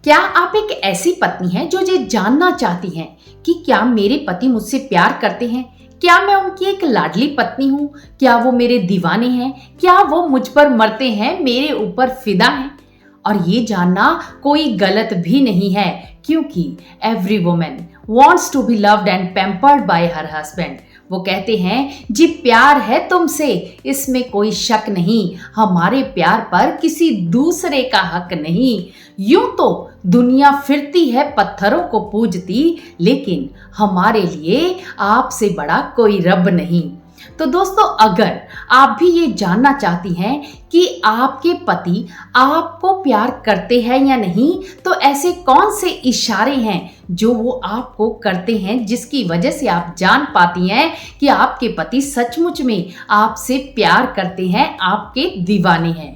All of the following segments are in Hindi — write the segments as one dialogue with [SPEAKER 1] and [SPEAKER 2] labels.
[SPEAKER 1] क्या आप एक ऐसी पत्नी हैं जो ये जानना चाहती हैं कि क्या मेरे पति मुझसे प्यार करते हैं? क्या मैं उनकी एक लाडली पत्नी हूँ? क्या वो मेरे दीवाने हैं? क्या वो मुझ पर मरते हैं, मेरे ऊपर फिदा हैं? और ये जानना कोई गलत भी नहीं है, क्योंकि every woman wants to be loved and pampered by her husband. वो कहते हैं जी प्यार है तुमसे, इसमें कोई शक नहीं, हमारे प्यार पर किसी दूसरे का हक नहीं। यूं तो दुनिया फिरती है पत्थरों को पूजती, लेकिन हमारे लिए आपसे बड़ा कोई रब नहीं। तो दोस्तों, अगर आप भी ये जानना चाहती हैं कि आपके पति आपको प्यार करते हैं या नहीं, तो ऐसे कौन से इशारे हैं जो वो आपको करते हैं जिसकी वजह से आप जान पाती हैं कि आपके पति सचमुच में आपसे प्यार करते हैं, आपके दीवाने हैं।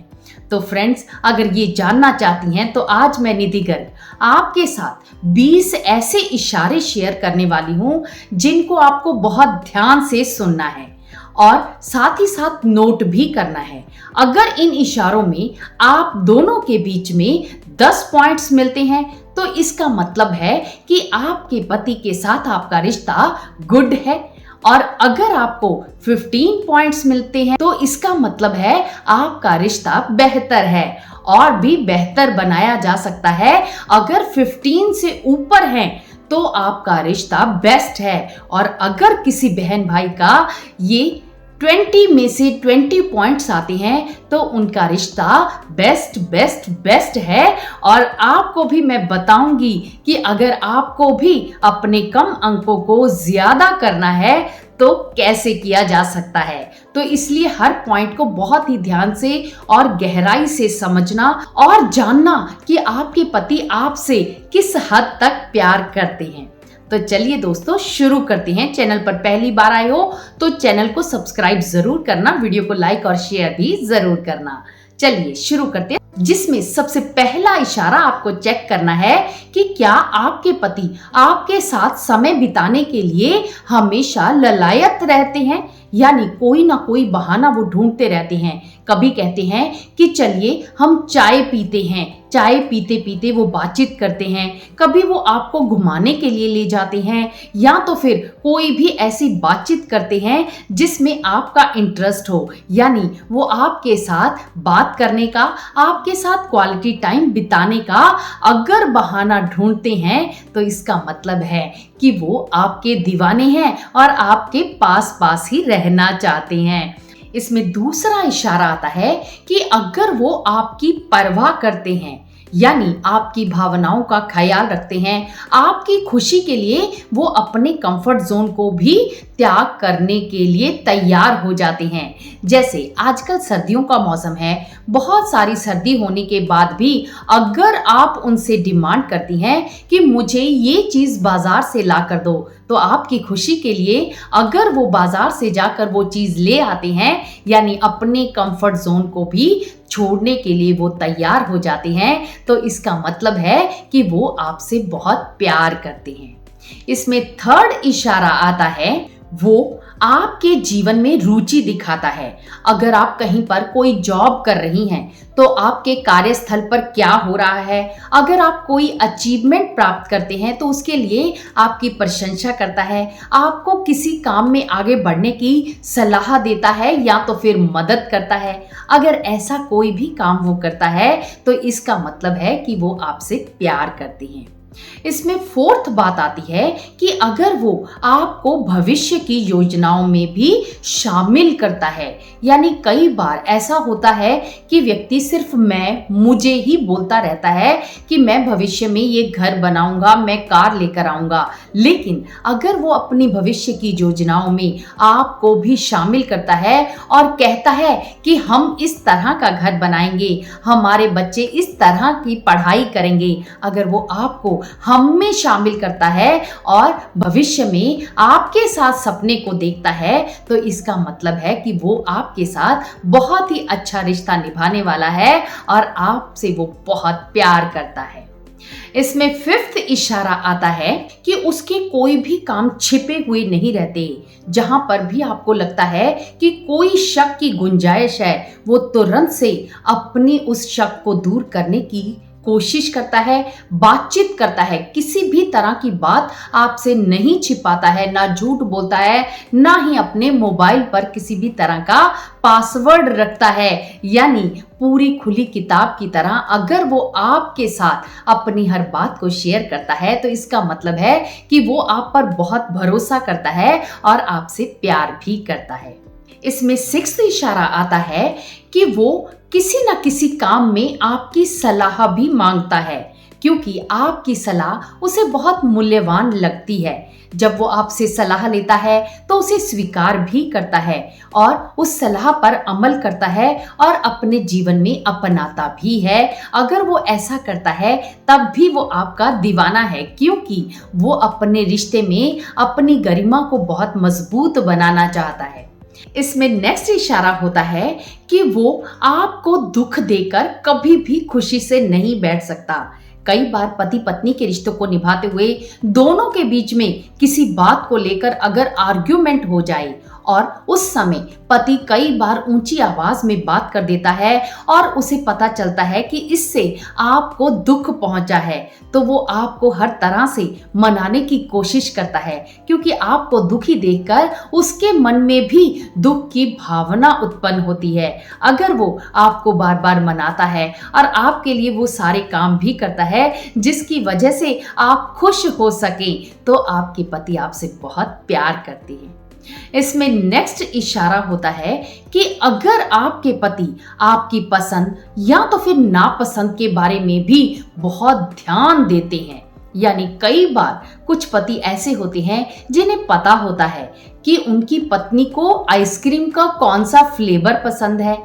[SPEAKER 1] तो फ्रेंड्स, अगर ये जानना चाहती हैं तो आज मैं निधि गर्ग आपके साथ 20 ऐसे इशारे शेयर करने वाली हूँ जिनको आपको बहुत ध्यान से सुनना है और साथ ही साथ नोट भी करना है। अगर इन इशारों में आप दोनों के बीच में 10 पॉइंट्स मिलते हैं तो इसका मतलब है कि आपके पति के साथ आपका रिश्ता गुड है, और अगर आपको 15 पॉइंट्स मिलते हैं तो इसका मतलब है आपका रिश्ता बेहतर है। और भी बेहतर बनाया जा सकता है, अगर 15 से ऊपर है तो आपका रिश्ता बेस्ट है, और अगर किसी बहन भाई का ये 20 में से 20 पॉइंट्स आते हैं तो उनका रिश्ता बेस्ट बेस्ट बेस्ट है। और आपको भी मैं बताऊंगी कि अगर आपको भी अपने कम अंकों को ज्यादा करना है तो कैसे किया जा सकता है। तो इसलिए हर पॉइंट को बहुत ही ध्यान से और गहराई से समझना और जानना कि आपके पति आपसे किस हद तक प्यार करते हैं। तो चलिए दोस्तों, शुरू करते हैं। चैनल पर पहली बार आए हो तो चैनल को सब्सक्राइब जरूर करना, वीडियो को लाइक और शेयर भी जरूर करना। चलिए शुरू करते हैं, जिसमें सबसे पहला इशारा आपको चेक करना है कि क्या आपके पति आपके साथ समय बिताने के लिए हमेशा ललायत रहते हैं, यानी कोई ना कोई बहाना वो ढूंढते रहते हैं। कभी कहते हैं कि चलिए हम चाय पीते हैं, चाय पीते पीते वो बातचीत करते हैं, कभी वो आपको घुमाने के लिए ले जाते हैं, या तो फिर कोई भी ऐसी बातचीत करते हैं जिसमें आपका इंटरेस्ट हो, यानी वो आपके साथ बात करने का, आपके साथ क्वालिटी टाइम बिताने का अगर बहाना ढूंढते हैं तो इसका मतलब है कि वो आपके दीवाने हैं और आपके पास पास ही रहना चाहते हैं। इसमें दूसरा इशारा आता है कि अगर वो आपकी परवाह करते हैं, यानी आपकी भावनाओं का ख्याल रखते हैं, आपकी खुशी के लिए वो अपने कंफर्ट जोन को भी त्याग करने के लिए तैयार हो जाते हैं। जैसे आजकल सर्दियों का मौसम है, बहुत सारी सर्दी होने के बाद भी अगर आप उनसे डिमांड करती हैं कि मुझे ये चीज़ बाजार से ला कर दो, तो आपकी खुशी के लिए अगर वो बाजार से जाकर वो चीज़ ले आते हैं, यानी अपने कंफर्ट जोन को भी छोड़ने के लिए वो तैयार हो जाते हैं, तो इसका मतलब है कि वो आपसे बहुत प्यार करते हैं। इसमें थर्ड इशारा आता है, वो आपके जीवन में रुचि दिखाता है। अगर आप कहीं पर कोई जॉब कर रही हैं तो आपके कार्यस्थल पर क्या हो रहा है, अगर आप कोई अचीवमेंट प्राप्त करते हैं तो उसके लिए आपकी प्रशंसा करता है, आपको किसी काम में आगे बढ़ने की सलाह देता है या तो फिर मदद करता है। अगर ऐसा कोई भी काम वो करता है तो इसका मतलब है कि वो आपसे प्यार करते हैं। इसमें फोर्थ बात आती है कि अगर वो आपको भविष्य की योजनाओं में भी शामिल करता है, यानी कई बार ऐसा होता है कि व्यक्ति सिर्फ मुझे ही बोलता रहता है कि मैं भविष्य में ये घर बनाऊंगा, मैं कार लेकर आऊंगा, लेकिन अगर वो अपनी भविष्य की योजनाओं में आपको भी शामिल करता है और कहता है कि हम इस तरह का घर बनाएंगे, हमारे बच्चे इस तरह की पढ़ाई करेंगे, अगर वो आपको हम में शामिल करता है और भविष्य में आपके साथ सपने को देखता है, तो इसका मतलब है कि वो आपके साथ बहुत ही अच्छा रिश्ता निभाने वाला है और आपसे वो बहुत प्यार करता है। इसमें फिफ्थ इशारा आता है कि उसके कोई भी काम छिपे हुए नहीं रहते। जहां पर भी आपको लगता है कि कोई शक की गुंजाइश है, वो तुरंत से अपनी उस शक को दूर करने की कोशिश करता है, बातचीत करता है, किसी भी तरह की बात आपसे नहीं छिपाता है, ना झूठ बोलता है, ना ही अपने मोबाइल पर किसी भी तरह का पासवर्ड रखता है। यानी पूरी खुली किताब की तरह अगर वो आपके साथ अपनी हर बात को शेयर करता है तो इसका मतलब है कि वो आप पर बहुत भरोसा करता है और आपसे प्यार भी करता है। इसमें सिक्स्थ इशारा आता है कि वो किसी न किसी काम में आपकी सलाह भी मांगता है, क्योंकि आपकी सलाह उसे बहुत मूल्यवान लगती है। जब वो आपसे सलाह लेता है तो उसे स्वीकार भी करता है और उस सलाह पर अमल करता है और अपने जीवन में अपनाता भी है। अगर वो ऐसा करता है तब भी वो आपका दीवाना है, क्योंकि वो अपने रिश्ते में अपनी गरिमा को बहुत मजबूत बनाना चाहता है। इसमें नेक्स्ट इशारा होता है कि वो आपको दुख देकर कभी भी खुशी से नहीं बैठ सकता। कई बार पति पत्नी के रिश्तों को निभाते हुए दोनों के बीच में किसी बात को लेकर अगर आर्ग्यूमेंट हो जाए और उस समय पति कई बार ऊंची आवाज में बात कर देता है और उसे पता चलता है कि इससे आपको दुख पहुंचा है, तो वो आपको हर तरह से मनाने की कोशिश करता है, क्योंकि आपको दुखी देखकर उसके मन में भी दुख की भावना उत्पन्न होती है। अगर वो आपको बार बार मनाता है और आपके लिए वो सारे काम भी करता है जिसकी वजह से आप खुश हो सके, तो आपके पति आपसे बहुत प्यार करते हैं। इसमें नेक्स्ट इशारा होता है कि अगर आपके पति आपकी पसंद या तो फिर नापसंद के बारे में भी बहुत ध्यान देते हैं। यानी कई बार कुछ पति ऐसे होते हैं जिन्हें पता होता है कि उनकी पत्नी को आइसक्रीम का कौन सा फ्लेवर पसंद है,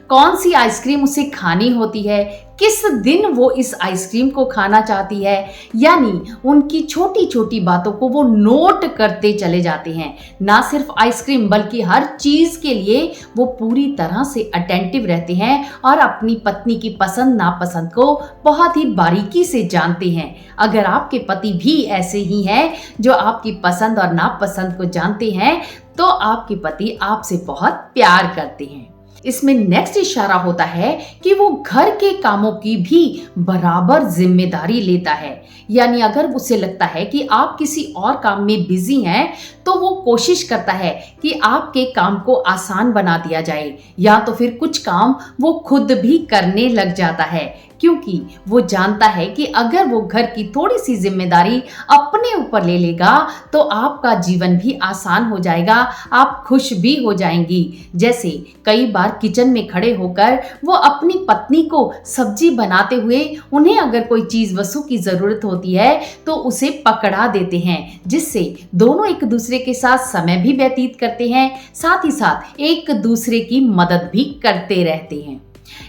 [SPEAKER 1] कौन सी आइसक्रीम उसे खानी होती है, किस दिन वो इस आइसक्रीम को खाना चाहती है। यानी उनकी छोटी छोटी बातों को वो नोट करते चले जाते हैं। ना सिर्फ आइसक्रीम बल्कि हर चीज के लिए वो पूरी तरह से अटेंटिव रहते हैं और अपनी पत्नी की पसंद नापसंद को बहुत ही बारीकी से जानते हैं। अगर आपके पति भी ऐसे ही हैं जो आपकी पसंद और नापसंद को जानते हैं, तो आपके पति आपसे बहुत प्यार करते हैं। इसमें नेक्स्ट इशारा होता है कि वो घर के कामों की भी बराबर जिम्मेदारी लेता है। यानी अगर उसे लगता है कि आप किसी और काम में बिजी हैं, तो वो कोशिश करता है कि आपके काम को आसान बना दिया जाए, या तो फिर कुछ काम वो खुद भी करने लग जाता है, क्योंकि वो जानता है कि अगर वो घर की थोड़ी सी जिम्मेदारी अपने ऊपर ले लेगा तो आपका जीवन भी आसान हो जाएगा, आप खुश भी हो जाएंगी। जैसे कई बार किचन में खड़े होकर वो अपनी पत्नी को सब्जी बनाते हुए उन्हें अगर कोई चीज वस्तु की जरूरत होती है तो उसे पकड़ा देते हैं, जिससे दोनों एक दूसरे के साथ समय भी व्यतीत करते हैं, साथ ही साथ एक दूसरे की मदद भी करते रहते हैं।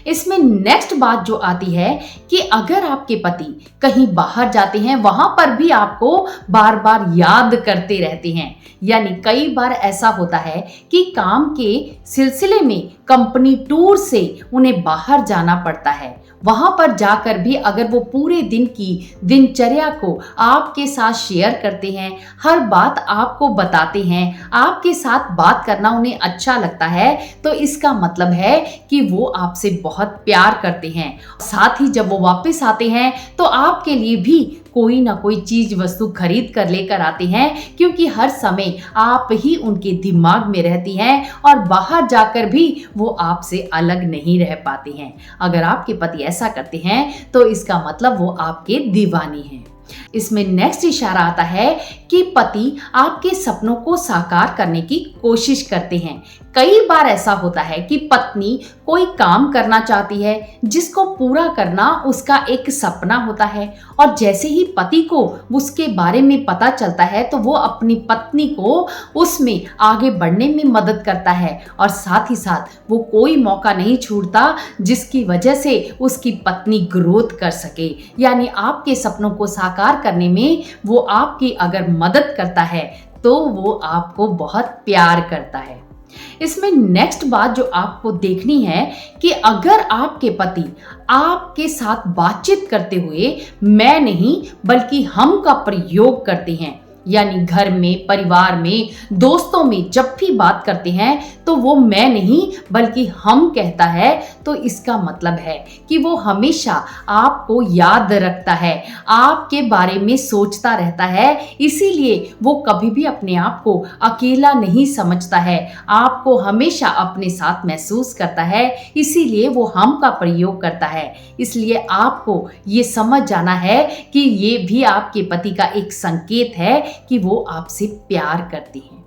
[SPEAKER 1] इसमें नेक्स्ट बात जो आती है कि अगर आपके पति कहीं बाहर जाते हैं, वहां पर भी आपको बार बार याद करते रहते हैं। यानी कई बार ऐसा होता है कि काम के सिलसिले में कंपनी टूर से उन्हें बाहर जाना पड़ता है। वहां पर जाकर भी अगर वो पूरे दिन की दिनचर्या को आपके साथ शेयर करते हैं, हर बात आपको बताते हैं, आपके साथ बात करना उन्हें अच्छा लगता है, तो इसका मतलब है कि वो आपसे बहुत प्यार करते हैं। साथ ही जब वो वापस आते हैं तो आपके लिए भी कोई ना कोई चीज वस्तु खरीद कर लेकर आते हैं, क्योंकि हर समय आप ही उनके दिमाग में रहती हैं और बाहर जाकर भी वो आपसे अलग नहीं रह पाते हैं। अगर आपके पति ऐसा करते हैं तो इसका मतलब वो आपके दीवाने हैं। इसमें नेक्स्ट इशारा आता है कि पति आपके सपनों को साकार करने की कोशिश करते हैं। कई बार ऐसा होता है कि पत्नी कोई काम करना चाहती है जिसको पूरा करना उसका एक सपना होता है, और जैसे ही पति को उसके बारे में पता चलता है तो वो अपनी पत्नी को उसमें आगे बढ़ने में मदद करता है, और साथ ही साथ वो कोई मौका नहीं छोड़ता जिसकी वजह से उसकी पत्नी ग्रोथ कर सके। यानी आपके सपनों को साकार करने में वो आपकी अगर मदद करता है तो वो आपको बहुत प्यार करता है। इसमें नेक्स्ट बात जो आपको देखनी है कि अगर आपके पति आपके साथ बातचीत करते हुए मैं नहीं बल्कि हम का प्रयोग करते हैं, यानी घर में, परिवार में, दोस्तों में जब भी बात करते हैं तो वो मैं नहीं बल्कि हम कहता है, तो इसका मतलब है कि वो हमेशा आपको याद रखता है, आपके बारे में सोचता रहता है। इसीलिए वो कभी भी अपने आप को अकेला नहीं समझता है, आपको हमेशा अपने साथ महसूस करता है। इसीलिए वो हम का प्रयोग करता है। इसलिए आपको ये समझ जाना है कि ये भी आपके पति का एक संकेत है कि वो आपसे प्यार करती हैं।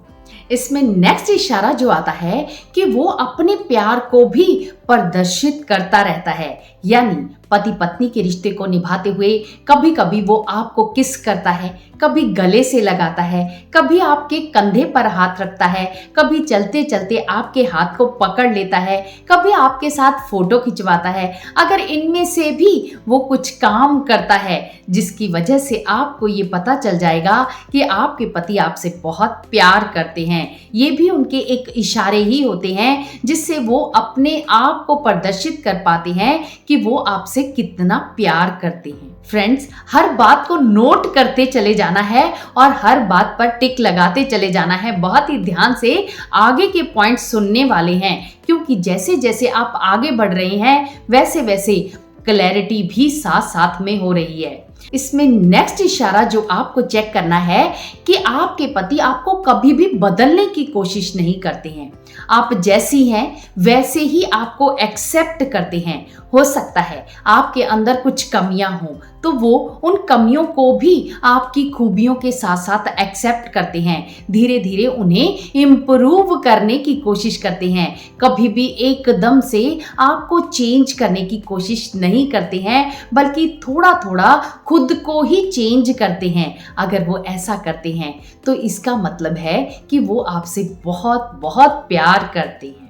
[SPEAKER 1] इसमें नेक्स्ट इशारा जो आता है कि वो अपने प्यार को भी प्रदर्शित करता रहता है, यानी पति पत्नी के रिश्ते को निभाते हुए कभी कभी वो आपको किस करता है, कभी गले से लगाता है, कभी आपके कंधे पर हाथ रखता है, कभी चलते चलते आपके हाथ को पकड़ लेता है, कभी आपके साथ फोटो खिंचवाता है। अगर इनमें से भी वो कुछ काम करता है जिसकी वजह से आपको ये पता चल जाएगा कि आपके पति आपसे बहुत प्यार करते हैं। ये भी उनके एक इशारे ही होते हैं जिससे वो अपने आप को प्रदर्शित कर पाते हैं कि वो आपसे कितना प्यार करते हैं। फ्रेंड्स, हर बात को नोट करते चले जाना है और हर बात पर टिक लगाते चले जाना है। बहुत ही ध्यान से आगे के पॉइंट सुनने वाले हैं, क्योंकि जैसे जैसे आप आगे बढ़ रहे हैं वैसे वैसे क्लैरिटी भी साथ साथ में हो रही है। इसमें नेक्स्ट इशारा जो आपको चेक करना है कि आपके पति आपको कभी भी बदलने की कोशिश नहीं करते हैं। आप जैसी हैं वैसे ही आपको एक्सेप्ट करते हैं। हो सकता है आपके अंदर कुछ कमियां हों तो वो उन कमियों को भी आपकी खूबियों के साथ साथ एक्सेप्ट करते हैं, धीरे धीरे उन्हें इम्प्रूव करने की कोशिश करते हैं। कभी भी एकदम से आपको चेंज करने की कोशिश नहीं करते हैं, बल्कि थोड़ा थोड़ा खुद को ही चेंज करते हैं। अगर वो ऐसा करते हैं तो इसका मतलब है कि वो आपसे बहुत बहुत प्यार करते हैं।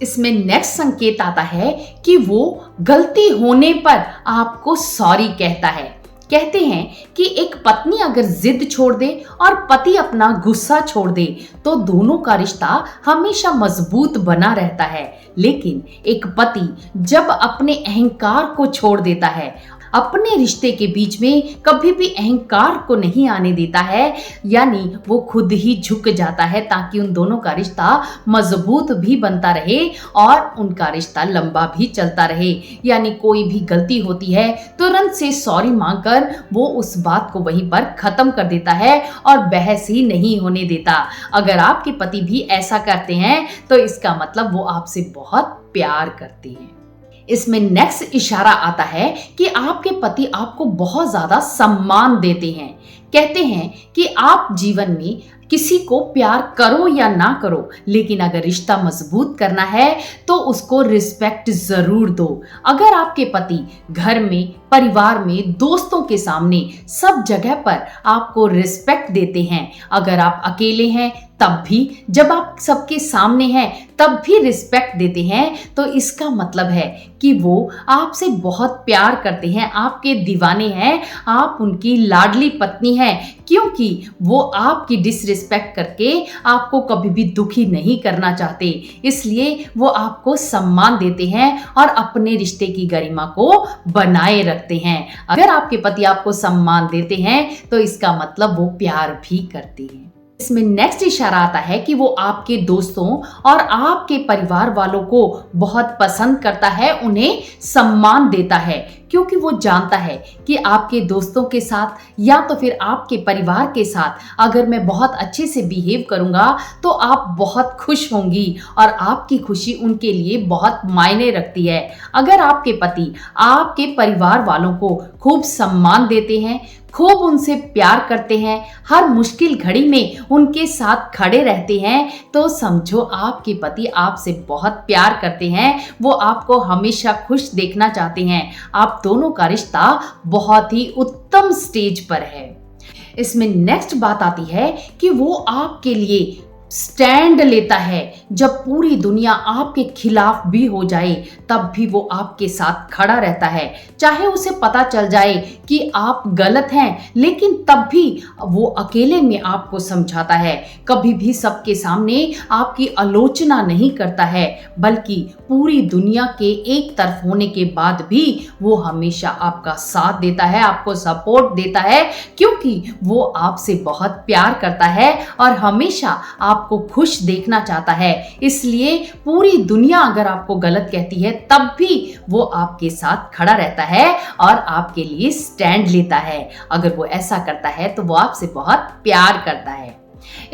[SPEAKER 1] इसमें नेक्स्ट संकेत आता है कि वो गलती होने पर आपको सॉरी कहता है। कहते हैं कि एक पत्नी अगर जिद छोड़ दे और पति अपना गुस्सा छोड़ दे तो दोनों का रिश्ता हमेशा मजबूत बना रहता है। लेकिन एक पति जब अपने अहंकार को छोड़ देता है, अपने रिश्ते के बीच में कभी भी अहंकार को नहीं आने देता है, यानी वो खुद ही झुक जाता है ताकि उन दोनों का रिश्ता मजबूत भी बनता रहे और उनका रिश्ता लंबा भी चलता रहे। यानी कोई भी गलती होती है तुरंत से सॉरी मांगकर वो उस बात को वहीं पर खत्म कर देता है और बहस ही नहीं होने देता। अगर आपके पति भी ऐसा करते हैं तो इसका मतलब वो आपसे बहुत प्यार करते हैं। इसमें नेक्स्ट इशारा आता है कि आपके पति आपको बहुत ज्यादा सम्मान देते हैं। कहते हैं कि आप जीवन में किसी को प्यार करो या ना करो, लेकिन अगर रिश्ता मजबूत करना है तो उसको रिस्पेक्ट जरूर दो। अगर आपके पति घर में, परिवार में, दोस्तों के सामने सब जगह पर आपको रिस्पेक्ट देते हैं, अगर आप अकेले हैं तब भी, जब आप सबके सामने हैं तब भी रिस्पेक्ट देते हैं, तो इसका मतलब है कि वो आपसे बहुत प्यार करते हैं, आपके दीवाने हैं, आप उनकी लाडली पत्नी हैं, क्योंकि वो आपकी डिसरिस्पेक्ट करके आपको कभी भी दुखी नहीं करना चाहते। इसलिए वो आपको सम्मान देते हैं और अपने रिश्ते की गरिमा को बनाए रखते हैं। अगर आपके पति आपको सम्मान देते हैं तो इसका मतलब वो प्यार भी करते हैं। इसमें नेक्स्ट इशारा आता है कि वो आपके दोस्तों और आपके परिवार वालों को बहुत पसंद करता है, उन्हें सम्मान देता है, क्योंकि वो जानता है कि आपके दोस्तों के साथ या तो फिर आपके परिवार के साथ अगर मैं बहुत अच्छे से बिहेव करूंगा तो आप बहुत खुश होंगी और आपकी खुशी उनके लिए बहुत मायने रखती है। अगर आपके पति आपके परिवार वालों को खूब सम्मान देते हैं, खूब उनसे प्यार करते हैं, हर मुश्किल घड़ी में उनके साथ खड़े रहते हैं, तो समझो आपके पति आपसे बहुत प्यार करते हैं, वो आपको हमेशा खुश देखना चाहते हैं। आप दोनों का रिश्ता बहुत ही उत्तम स्टेज पर है। इसमें नेक्स्ट बात आती है कि वो आपके लिए स्टैंड लेता है, जब पूरी दुनिया आपके खिलाफ भी हो जाए तब भी वो आपके साथ खड़ा रहता है। चाहे उसे पता चल जाए कि आप गलत हैं, लेकिन तब भी वो अकेले में आपको समझाता है। कभी भी सबके सामने आपकी आलोचना नहीं करता है, बल्कि पूरी दुनिया के एक तरफ होने के बाद भी वो हमेशा आपका साथ देता है, आपको सपोर्ट देता है, क्योंकि वो आपसे बहुत प्यार करता है और हमेशा आपको खुश देखना चाहता है। इसलिए पूरी दुनिया अगर आपको गलत कहती है तब भी वो आपके साथ खड़ा रहता है और आपके लिए स्टैंड लेता है। अगर वो ऐसा करता है तो वो आपसे बहुत प्यार करता है।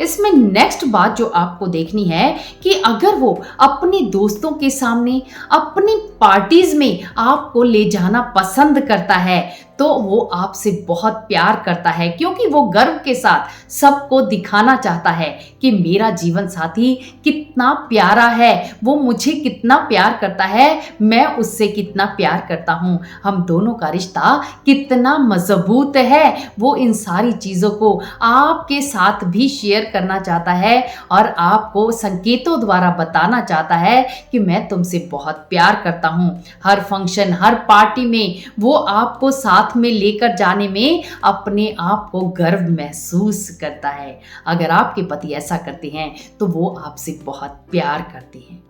[SPEAKER 1] इसमें नेक्स्ट बात जो आपको देखनी है कि अगर वो अपने दोस्तों के सामने अपनी पार्टीज में आपको ले जाना पसंद करता है तो वो आपसे बहुत प्यार करता है, क्योंकि वो गर्व के साथ सबको दिखाना चाहता है कि मेरा जीवन साथी कितना प्यारा है, वो मुझे कितना प्यार करता है, मैं उससे कितना प्यार करता हूँ, हम दोनों का रिश्ता कितना मजबूत है। वो इन सारी चीज़ों को आपके साथ भी शेयर करना चाहता है और आपको संकेतों द्वारा बताना चाहता है कि मैं तुमसे बहुत प्यार करता हूँ। हर फंक्शन, हर पार्टी में वो आपको साथ में लेकर जाने में अपने आप को गर्व महसूस करता है। अगर आपके पति ऐसा करते हैं तो वो आपसे बहुत प्यार करते हैं।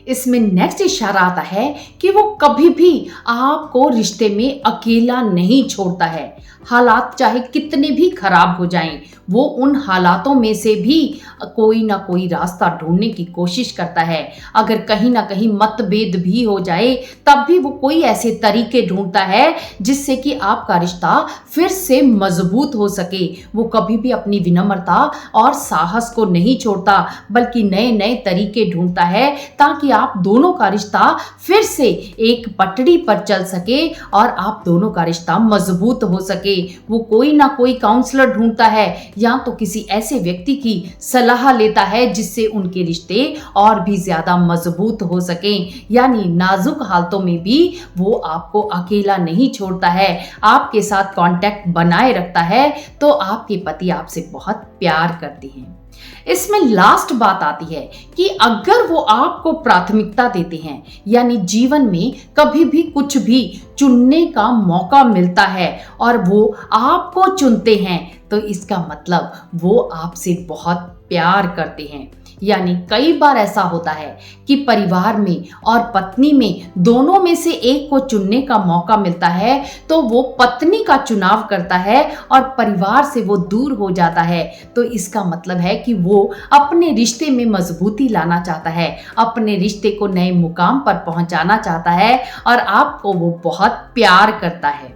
[SPEAKER 1] इसमें नेक्स्ट इशारा आता है कि वो कभी भी आपको रिश्ते में अकेला नहीं छोड़ता है। हालात चाहे कितने भी खराब हो जाएं, वो उन हालातों में से भी कोई ना कोई रास्ता ढूंढने की कोशिश करता है। अगर कहीं ना कहीं मतभेद भी हो जाए तब भी वो कोई ऐसे तरीके ढूंढता है जिससे कि आपका रिश्ता फिर से मजबूत हो सके। वो कभी भी अपनी विनम्रता और साहस को नहीं छोड़ता, बल्कि नए नए तरीके ढूंढता है ताकि आप दोनों का रिश्ता फिर से एक पटड़ी पर चल सके और आप दोनों का रिश्ता मजबूत हो सके। वो कोई ना कोई काउंसलर ढूंढता है या तो किसी ऐसे व्यक्ति की सलाह लेता है जिससे उनके रिश्ते और भी ज्यादा मजबूत हो सके। यानी नाजुक हालतों में भी वो आपको अकेला नहीं छोड़ता है, आपके साथ कांटेक्ट बनाए रखता है। तो आपके पति आपसे बहुत प्यार करते हैं। इसमें लास्ट बात आती है कि अगर वो आपको प्राथमिकता देते हैं, यानी जीवन में कभी भी कुछ भी चुनने का मौका मिलता है और वो आपको चुनते हैं, तो इसका मतलब वो आपसे बहुत प्यार करते हैं। यानी कई बार ऐसा होता है कि परिवार में और पत्नी में दोनों में से एक को चुनने का मौका मिलता है तो वो पत्नी का चुनाव करता है और परिवार से वो दूर हो जाता है। तो इसका मतलब है कि वो अपने रिश्ते में मजबूती लाना चाहता है, अपने रिश्ते को नए मुकाम पर पहुंचाना चाहता है और आपको वो बहुत प्यार करता है।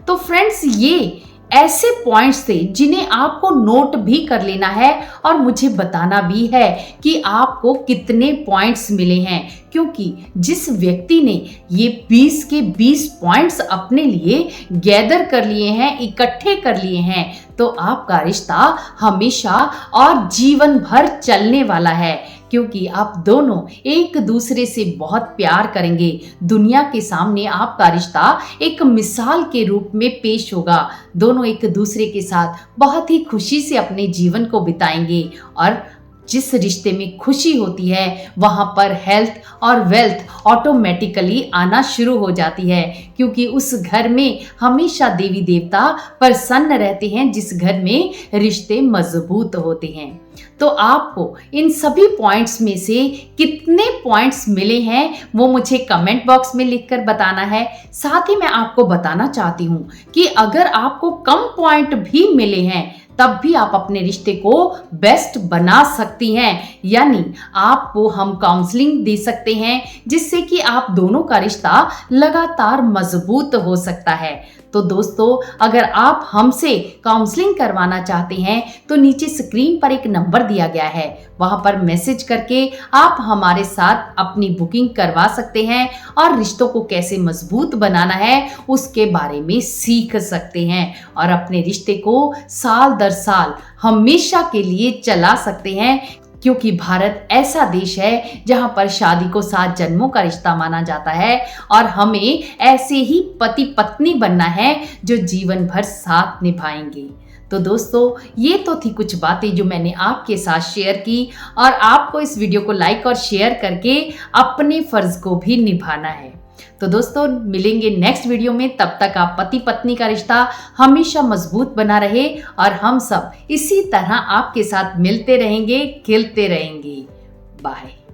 [SPEAKER 1] तो फ्रेंड्स, ये ऐसे पॉइंट्स थे जिन्हें आपको नोट भी कर लेना है और मुझे बताना भी है कि आपको कितने पॉइंट्स मिले हैं, क्योंकि जिस व्यक्ति ने ये 20 के 20 पॉइंट्स अपने लिए गैदर कर लिए हैं, इकट्ठे कर लिए हैं, तो आपका रिश्ता हमेशा और जीवन भर चलने वाला है, क्योंकि आप दोनों एक दूसरे से बहुत प्यार करेंगे। दुनिया के सामने आपका रिश्ता एक मिसाल के रूप में पेश होगा। दोनों एक दूसरे के साथ बहुत ही खुशी से अपने जीवन को बिताएंगे और जिस रिश्ते में खुशी होती है वहां पर हेल्थ और वेल्थ ऑटोमेटिकली आना शुरू हो जाती है, क्योंकि उस घर में हमेशा देवी देवता प्रसन्न रहते हैं जिस घर में रिश्ते मजबूत होते हैं। तो आपको इन सभी पॉइंट्स में से कितने पॉइंट्स मिले हैं वो मुझे कमेंट बॉक्स में लिखकर बताना है। साथ ही मैं आपको बताना चाहती हूँ कि अगर आपको कम पॉइंट भी मिले हैं तब भी आप अपने रिश्ते को बेस्ट बना सकती हैं। यानी आपको हम काउंसलिंग दे सकते हैं जिससे कि आप दोनों का रिश्ता लगातार मजबूत हो सकता है। तो दोस्तों, अगर आप हमसे काउंसलिंग करवाना चाहते हैं तो नीचे स्क्रीन पर एक नंबर दिया गया है, वहां पर मैसेज करके आप हमारे साथ अपनी बुकिंग करवा सकते हैं और रिश्तों को कैसे मजबूत बनाना है उसके बारे में सीख सकते हैं और अपने रिश्ते को साल दर साल हमेशा के लिए चला सकते हैं, क्योंकि भारत ऐसा देश है जहां पर शादी को 7 जन्मों का रिश्ता माना जाता है और हमें ऐसे ही पति पत्नी बनना है जो जीवन भर साथ निभाएंगे। तो दोस्तों, ये तो थी कुछ बातें जो मैंने आपके साथ शेयर की, और आपको इस वीडियो को लाइक और शेयर करके अपने फर्ज को भी निभाना है। तो दोस्तों, मिलेंगे नेक्स्ट वीडियो में। तब तक आप पति पत्नी का रिश्ता हमेशा मजबूत बना रहे और हम सब इसी तरह आपके साथ मिलते रहेंगे, खिलते रहेंगे। बाय।